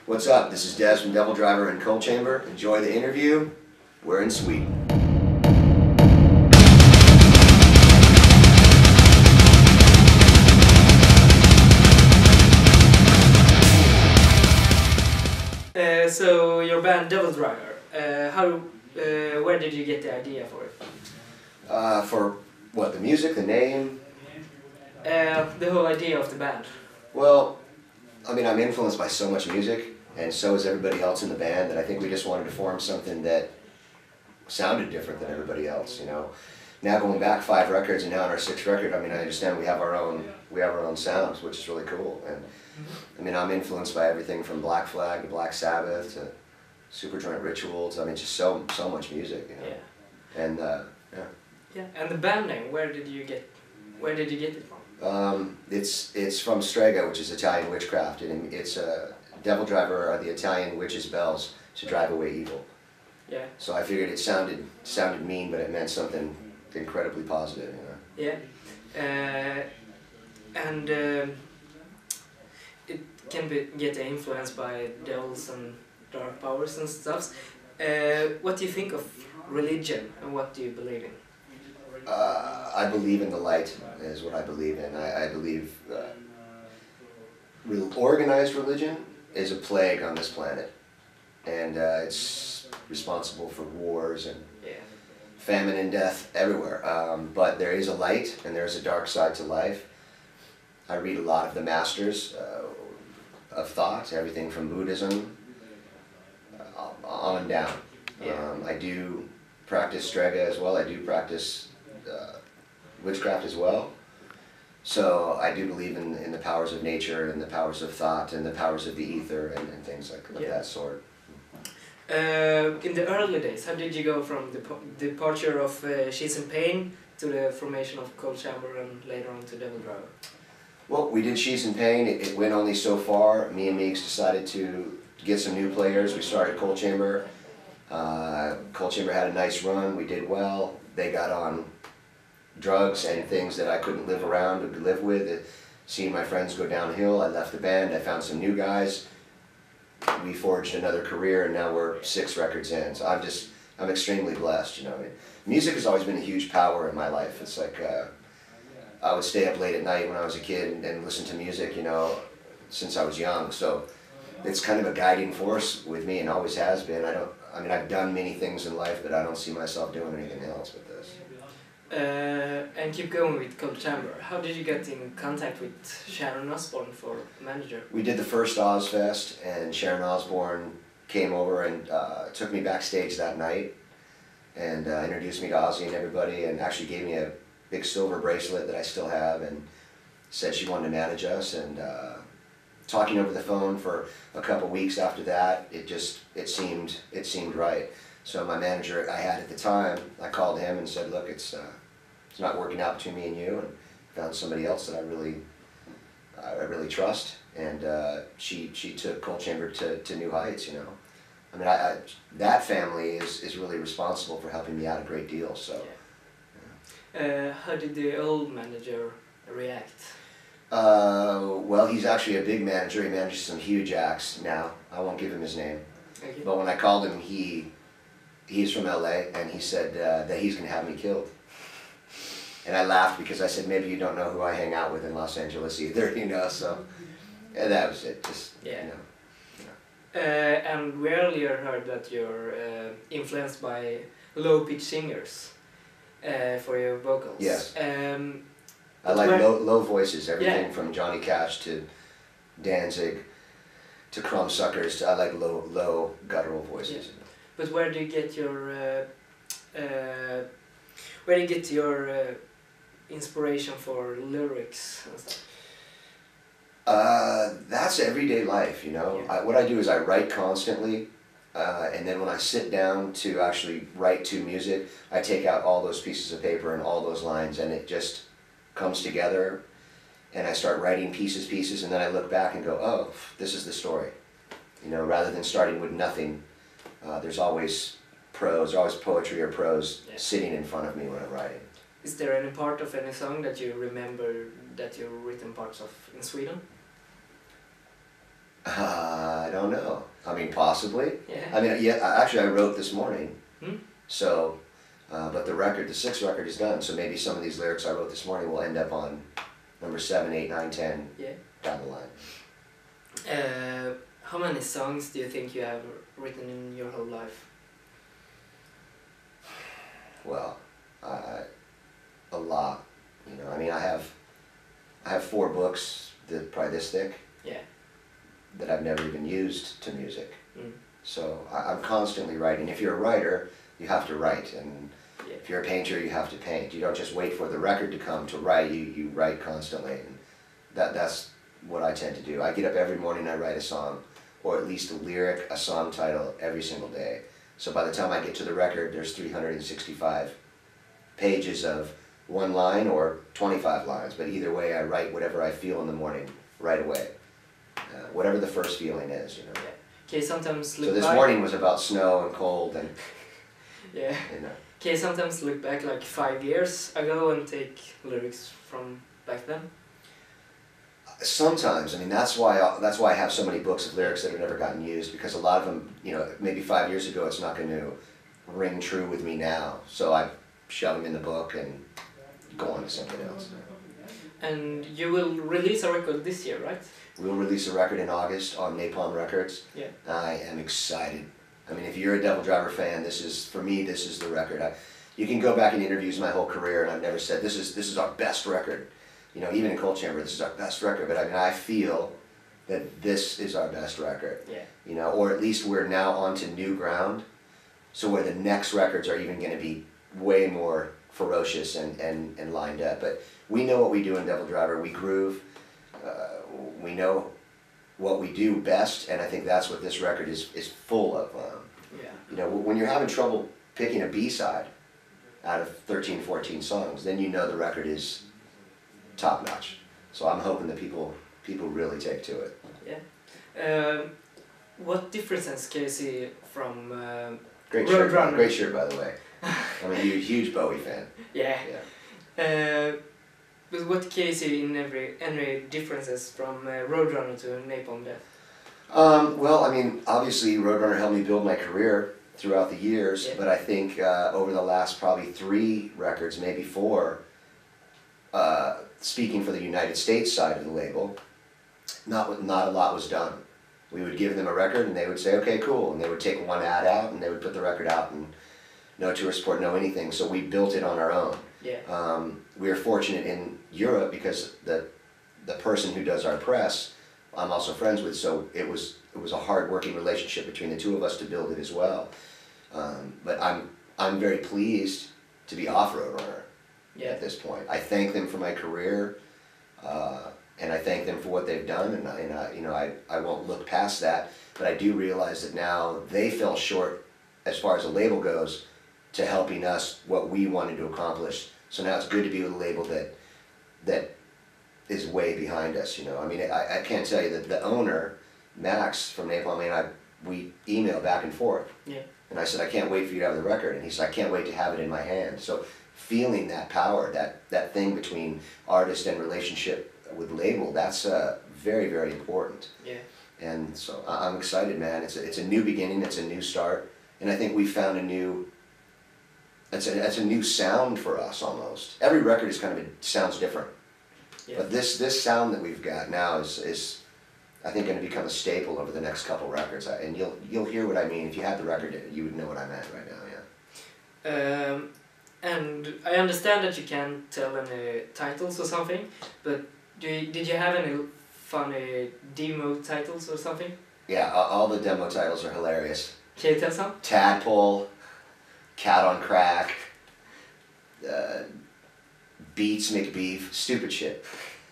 What's up? This is Des from Devildriver and Cold Chamber. Enjoy the interview. We're in Sweden. So your band Devildriver, where did you get the idea for it? For what, the music, the name? The whole idea of the band. Well, I mean, I'm influenced by so much music, and so is everybody else in the band, that I think we just wanted to form something that sounded different than everybody else, you know. Now going back 5 records and now on our 6th record, I mean, I understand we have our own sounds, which is really cool. And I mean, I'm influenced by everything from Black Flag to Black Sabbath to Superjoint Rituals. I mean, just so much music, you know. Yeah. And yeah. And the band name, where did you get it from? It's from Strega, which is Italian witchcraft, and it's Devildriver are the Italian witches' bells to drive away evil. Yeah. So I figured it sounded mean, but it meant something incredibly positive, you know. Yeah. And it can get influenced by devils and dark powers and stuff. What do you think of religion, and what do you believe in? I believe in the light, is what I believe in. I believe organized religion is a plague on this planet, and it's responsible for wars and famine and death everywhere. But there is a light and there's a dark side to life. I read a lot of the masters of thought, everything from Buddhism on down. I do practice Strega as well. I do practice witchcraft as well. So I do believe in the powers of nature and the powers of thought and the powers of the ether and things like that sort. In the early days, how did you go from the departure of She's in Pain to the formation of Cold Chamber and later on to Devildriver? Well, we did She's in Pain. It went only so far. Me and Meeks decided to get some new players. We started Cold Chamber. Cold Chamber had a nice run. We did well. They got on drugs and things that I couldn't live with. Seeing my friends go downhill, I left the band. I found some new guys. We forged another career, and now we're 6 records in. So I'm extremely blessed, you know. I mean, music has always been a huge power in my life. It's like I would stay up late at night when I was a kid and listen to music, you know, since I was young. So it's kind of a guiding force with me and always has been. I mean, I've done many things in life, but I don't see myself doing anything else with this. And keep going with Cold Chamber. How did you get in contact with Sharon Osbourne for manager? We did the first Ozfest, and Sharon Osbourne came over and took me backstage that night and introduced me to Ozzy and everybody, and actually gave me a big silver bracelet that I still have, and said she wanted to manage us. And talking over the phone for a couple weeks after that, it seemed right. So my manager I had at the time, I called him and said, look, it's not working out between me and you, and found somebody else that I really trust, and she took Cold Chamber to new heights, you know. I mean, that family is really responsible for helping me out a great deal, so. Yeah. How did the old manager react? Well, he's actually a big manager. He manages some huge acts now. I won't give him his name. Okay. But when I called him, he's from LA, and he said that he's going to have me killed. And I laughed because I said, maybe you don't know who I hang out with in Los Angeles either, you know, so. And that was it, just, you know. And we earlier heard that you're influenced by low-pitch singers for your vocals. Yes. I like low voices, everything from Johnny Cash to Danzig to Crumbsuckers. I like low guttural voices. Yeah. But where do you get your inspiration for lyrics and stuff? That's everyday life, you know. Yeah. What I do is I write constantly, and then when I sit down to actually write to music, I take out all those pieces of paper and all those lines, and it just comes together, and I start writing pieces, and then I look back and go, oh, this is the story. You know, rather than starting with nothing, there's always prose, always poetry or prose sitting in front of me when I'm writing. Is there any part of any song that you remember that you've written parts of in Sweden? I don't know. I mean, possibly. Yeah. I mean, yeah. Actually, I wrote this morning. Hmm? So, but the record, the 6th record, is done. So maybe some of these lyrics I wrote this morning will end up on number 7, 8, 9, 10 Yeah. down the line. How many songs do you think you have written in your whole life? Well, a lot. You know, I mean, I have 4 books that probably this thick. Yeah. That I've never even used to music. Mm. So I'm constantly writing. If you're a writer, you have to write, and Yeah. if you're a painter, you have to paint. You don't just wait for the record to come to write. You write constantly, and that's what I tend to do. I get up every morning, I write a song, or at least a lyric, a song title every single day. So by the time I get to the record, there's 365 pages of 1 line or 25 lines. But either way, I write whatever I feel in the morning right away. Whatever the first feeling is, you know. Yeah. Okay, sometimes look So this back. morning was about snow and cold and, Yeah. you know. Okay, sometimes look back like 5 years ago and take lyrics from back then. Sometimes, I mean, that's why I have so many books of lyrics that have never gotten used, because a lot of them, you know, maybe 5 years ago it's not going to ring true with me now. So I shove them in the book and go on to something else. And you will release a record this year, right? We'll release a record in August on Napalm Records. Yeah. I am excited. I mean, if you're a Devildriver fan, for me, this is the record. You can go back in interviews my whole career, and I've never said this is our best record. You know, even in Cold Chamber, this is our best record. But I mean, I feel that this is our best record. Yeah. You know, or at least we're now onto new ground. So where the next records are even going to be way more ferocious and lined up. But we know what we do in Devildriver. We groove. We know what we do best, and I think that's what this record is full of. Yeah. You know, when you're having trouble picking a B-side out of 13, 14 songs, then you know the record is top-notch. So I'm hoping that people really take to it. Yeah. What differences can you see from Great shirt, by the way. I'm a huge Bowie fan. Yeah. Yeah. But what can you see in any differences from Roadrunner to Napalm Death? Well, I mean, obviously Roadrunner helped me build my career throughout the years, Yeah. but I think over the last probably 3 records, maybe 4, speaking for the United States side of the label, not a lot was done. We would give them a record and they would say, okay, cool, and they would take 1 ad out and they would put the record out, and no tour support, no anything, so we built it on our own. Yeah. We are fortunate in Europe because the person who does our press, I'm also friends with, so it was a hard-working relationship between the 2 of us to build it as well. But I'm very pleased to be off Roadrunner at this point. I thank them for my career, and I thank them for what they've done, and you know, I won't look past that. But I do realize that now they fell short as far as the label goes to helping us what we wanted to accomplish. So now it's good to be with a label that is way behind us, you know. I mean, I can't tell you that the owner, Max from Napalm, we email back and forth. Yeah. And I said, I can't wait for you to have the record. And he said, I can't wait to have it in my hand. So feeling that power, that thing between artist and relationship with label, that's very, very important. Yeah. And so I'm excited, man. It's a new beginning, it's a new start. And I think we found it's a new sound for us almost. Every record is sounds different. Yeah. But this sound that we've got now is I think going to become a staple over the next couple records. And you'll hear what I mean. If you had the record, you would know what I meant right now, yeah. And I understand that you can't tell any titles or something, but did you have any funny demo titles or something? Yeah, all the demo titles are hilarious. Can you tell some? Tadpole, Cat on Crack, Beats McBeef, stupid shit.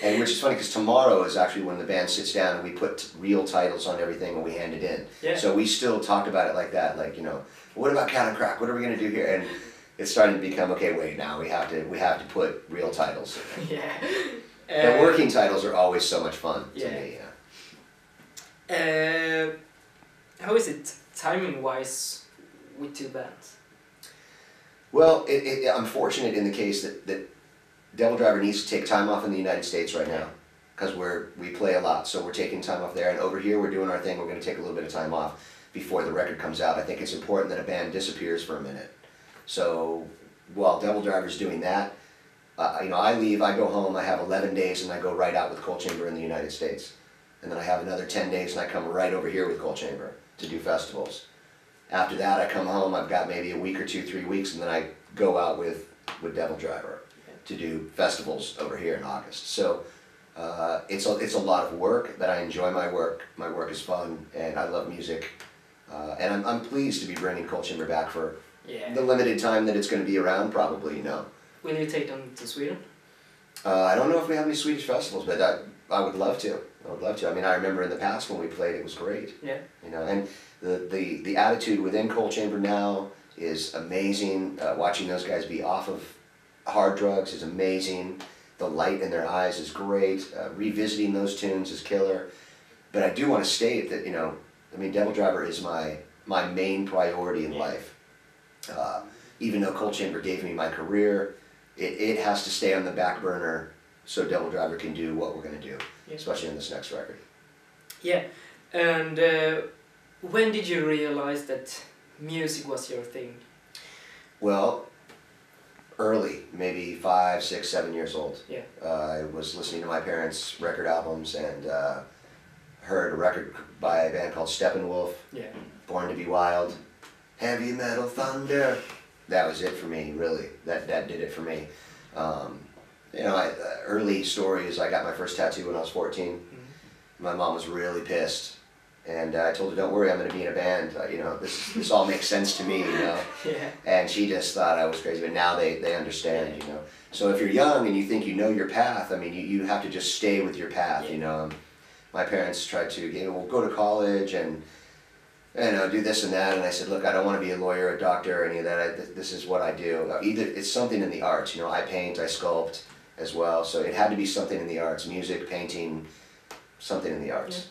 And which is funny because tomorrow is actually when the band sits down and we put real titles on everything and we hand it in. Yeah. So we still talk about it like that, like, you know, what about Cat on Crack? What are we gonna do here? And it's starting to become, okay, wait, now we have to put real titles. Yeah. The working titles are always so much fun to me. Yeah. How is it timing-wise with 2 bands? Well, I'm fortunate in the case that Devildriver needs to take time off in the United States right now. because we play a lot, so we're taking time off there. And over here, we're doing our thing. We're going to take a little bit of time off before the record comes out. I think it's important that a band disappears for a minute. So while Devildriver's doing that, you know, I leave, I go home, I have 11 days, and I go right out with Coal Chamber in the United States. And then I have another 10 days, and I come right over here with Coal Chamber to do festivals. After that, I come home, I've got maybe a week or 2, 3 weeks, and then I go out with Devildriver to do festivals over here in August. So it's a lot of work, but I enjoy my work. My work is fun, and I love music. And I'm pleased to be bringing Coal Chamber back for the limited time that it's going to be around, probably, you know. Will you take them to Sweden? I don't know if we have any Swedish festivals, but I would love to. I would love to. I mean, I remember in the past when we played, it was great. Yeah. You know, and the attitude within Coal Chamber now is amazing. Watching those guys be off of hard drugs is amazing. The light in their eyes is great. Revisiting those tunes is killer. But I do want to state that, you know, I mean, Devildriver is my main priority in life. Even though Coal Chamber gave me my career, it has to stay on the back burner so Devildriver can do what we're going to do, especially in this next record. Yeah, and when did you realize that music was your thing? Well, early, maybe 5, 6, 7 years old. Yeah. I was listening to my parents' record albums and heard a record by a band called Steppenwolf, Born to be Wild, Heavy Metal Thunder. That was it for me, really. That did it for me. You know, early story is I got my first tattoo when I was 14. Mm-hmm. My mom was really pissed, and I told her, "Don't worry, I'm going to be in a band. You know, this all makes sense to me, you know." Yeah. And she just thought I was crazy, but now they understand, you know. So if you're young and you think you know your path, I mean, you have to just stay with your path, you know. My parents tried to, you know, well, go to college and, you know, do this and that, and I said, look, I don't want to be a lawyer, a doctor, or any of that. This is what I do. Either it's something in the arts, you know. I paint, I sculpt as well, so it had to be something in the arts, music, painting, something in the arts.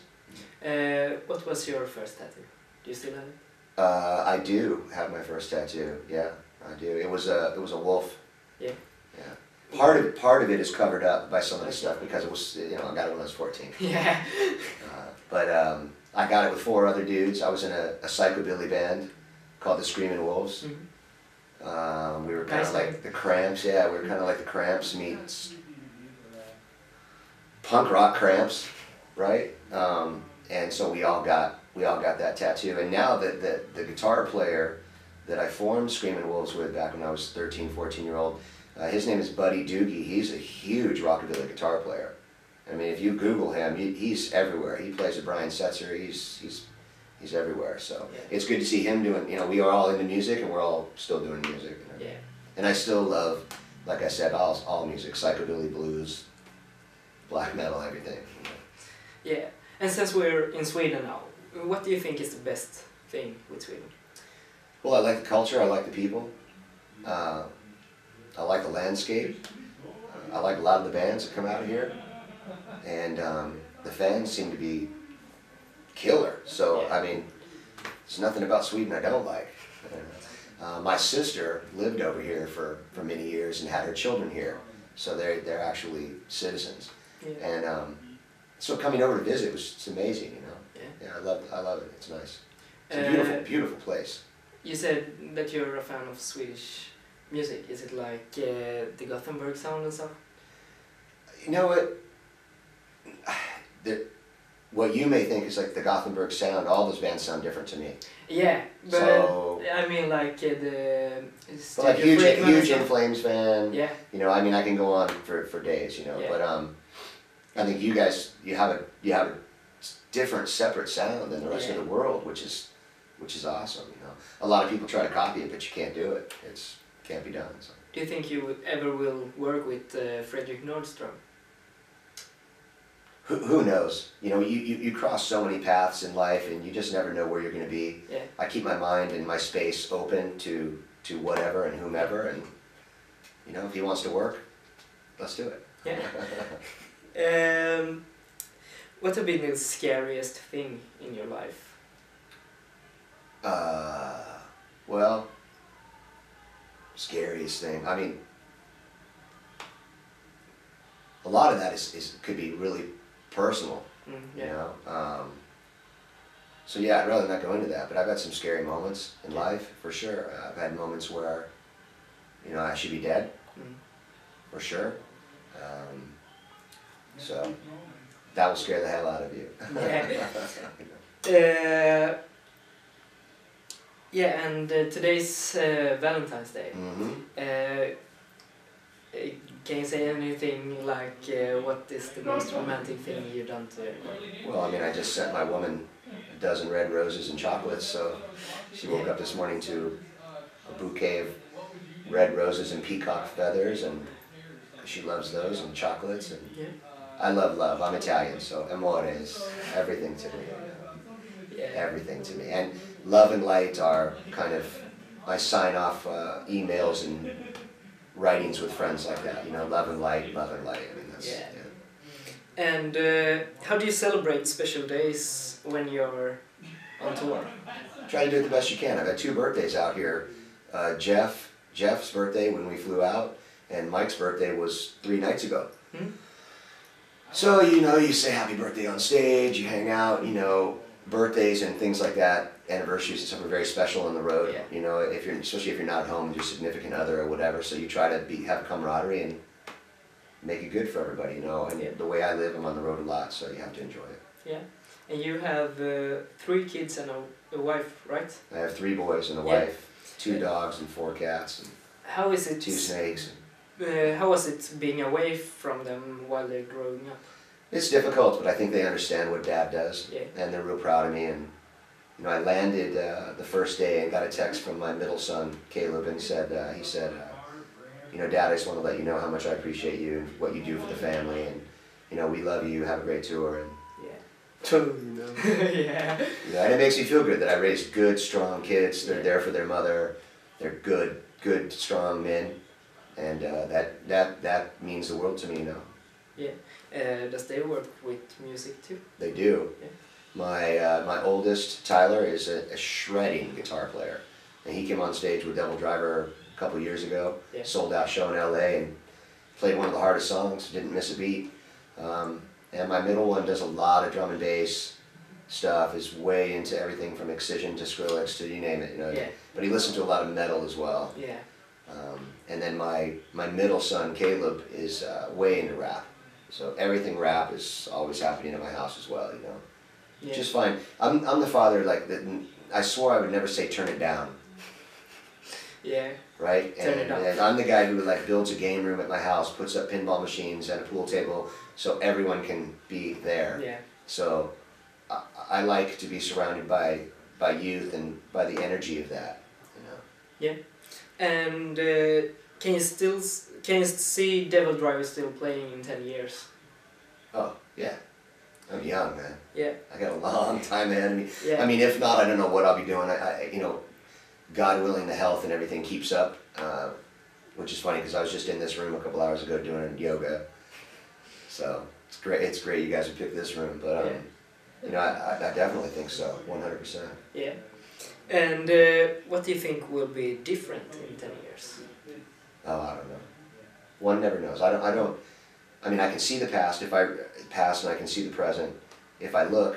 Yeah. What was your first tattoo? Do you still have it? I do have my first tattoo. Yeah, I do. It was a wolf. Yeah. Yeah. Part of it is covered up by some of the stuff because it was, you know, I got it when I was 14. Yeah. But I got it with 4 other dudes. I was in a psychobilly band called the Screaming Wolves. Mm-hmm. We were kind of like the Cramps. Yeah, we were kind of like the Cramps meets punk rock Cramps, right? And so we all got that tattoo. And now that the guitar player that I formed Screaming Wolves with back when I was 13, 14-year-old, his name is Buddy Doogie. He's a huge rockabilly guitar player. I mean, if you Google him, he's everywhere. He plays with Brian Setzer. He's everywhere. So it's good to see him doing. You know, we are all into music, and we're all still doing music. You know? Yeah. And I still love, like I said, all music: psychobilly, blues, black metal, everything. You know? Yeah. And since we're in Sweden now, what do you think is the best thing with Sweden? Well, I like the culture. I like the people. I like the landscape. I like a lot of the bands that come out of here. And the fans seem to be killer. So, I mean, there's nothing about Sweden I don't like. My sister lived over here for many years and had her children here. So they're actually citizens. Yeah. And so coming over to visit it's amazing, you know. Yeah, I love it. It's nice. It's a beautiful, beautiful place. You said that you're a fan of Swedish music. Is it like the Gothenburg sound and stuff? You know what? What you may think is like the Gothenburg sound, all those bands sound different to me. Yeah, but so, I mean like like huge In Flames fan. Yeah. You know, I mean I can go on for days, you know, but I think you guys you have a different separate sound than the rest of the world, which is awesome, you know. A lot of people try to copy it, but you can't do it. Can't be done. So. Do you think you ever will work with Frederick Nordstrom? Who knows? You know, you cross so many paths in life, and you just never know where you're going to be. Yeah. I keep my mind and my space open to whatever and whomever, and you know, if he wants to work, let's do it. Yeah. What have been the scariest thing in your life? Well, scariest thing. I mean, a lot of that could be really personal, yeah. you know. So yeah, I'd rather not go into that, but I've had some scary moments in life, for sure. I've had moments where, you know, I should be dead, for sure. So that will scare the hell out of you. Yeah. Yeah, and today's Valentine's Day. Can you say anything like what is the most romantic thing you've done to her? Well, I mean, I just sent my woman a dozen red roses and chocolates, so she woke up this morning to a bouquet of red roses and peacock feathers, and she loves those, and chocolates, and I love love. I'm Italian, so amore is everything to me. Everything to me. And love and light are kind of, I sign off emails and writings with friends like that, you know, love and light, love and light. I mean, that's, And how do you celebrate special days when you're on tour? Try to do it the best you can. I've had 2 birthdays out here. Jeff's birthday when we flew out, and Mike's birthday was 3 nights ago. So, you know, you say happy birthday on stage, you hang out, you know, birthdays and things like that, anniversaries and stuff are very special on the road. You know, especially if you're not home with your significant other or whatever, so you try to have camaraderie and make it good for everybody, you know. And the way I live, I'm on the road a lot, so you have to enjoy it. Yeah, and you have 3 kids and a wife, right? I have 3 boys and a wife, 2 dogs and 4 cats, and how is it? 2 snakes. How was it being away from them while they're growing up? It's difficult, but I think they understand what Dad does, and they're real proud of me. And you know, I landed the first day and got a text from my middle son, Caleb, and he said, you know, Dad, I just want to let you know how much I appreciate you and what you do for the family, and you know, we love you. Have a great tour. And totally, you know. And it makes me feel good that I raised good, strong kids. They're there for their mother. They're good, strong men, and that means the world to me, you know. Does they work with music too? They do. My oldest, Tyler, is a shredding guitar player, and he came on stage with Devildriver a couple years ago, sold out show in LA, and played one of the hardest songs, didn't miss a beat. And my middle one does a lot of drum and bass stuff, is way into everything from Excision to Skrillex to you name it, you know. But he listens to a lot of metal as well. And then my middle son, Caleb, is way into rap. So everything rap is always happening in my house as well, you know. Just fine. I'm the father, like, that I swore I would never say turn it down. Right? And I'm the guy who like builds a game room at my house, puts up pinball machines and a pool table so everyone can be there. So I like to be surrounded by youth and by the energy of that, you know. And can you see Devildriver still playing in 10 years? Oh, yeah. I'm young, man. I got a long time ahead of me. Yeah. I mean, if not, I don't know what I'll be doing. You know, God willing, the health and everything keeps up, which is funny because I was just in this room a couple hours ago doing yoga. So it's great. It's great you guys have picked this room, but you know, I definitely think so, 100%. Yeah. And what do you think will be different in 10 years? Oh, I don't know. One never knows. I mean, I can see the past and I can see the present. If I look,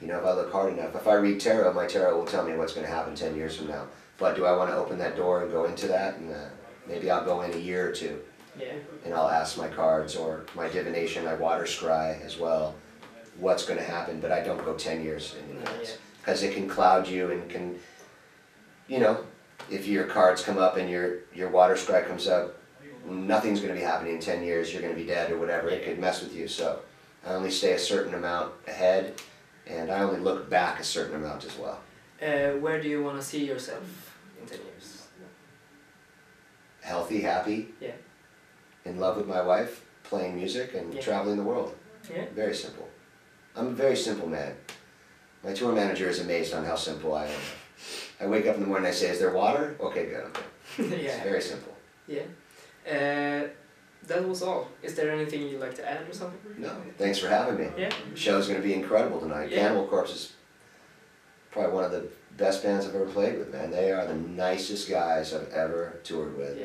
you know, if I look hard enough. If I read tarot, my tarot will tell me what's going to happen 10 years from now. But do I want to open that door and go into that? And maybe I'll go in a year or two. And I'll ask my cards or my divination, I water scry as well, what's going to happen. But I don't go 10 years in advance. Because it can cloud you and can, you know, if your cards come up and your water scry comes up, nothing's going to be happening in 10 years, you're going to be dead or whatever, it could mess with you. So I only stay a certain amount ahead, and I only look back a certain amount as well. Where do you want to see yourself in 10 years? Healthy, happy, in love with my wife, playing music and traveling the world. Very simple. I'm a very simple man. My tour manager is amazed on how simple I am. I wake up in the morning and I say, is there water? Okay, good, I'm good. It's very simple. That was all. Is there anything you'd like to add or something? No, thanks for having me. The show's going to be incredible tonight. Cannibal Corpse is probably one of the best bands I've ever played with, man. They are the nicest guys I've ever toured with.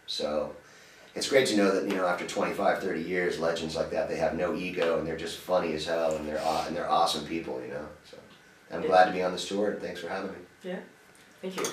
So, it's great to know that, you know, after 25, 30 years, legends like that, they have no ego and they're just funny as hell and they're awesome people, you know. So I'm glad to be on this tour and thanks for having me. Yeah, thank you.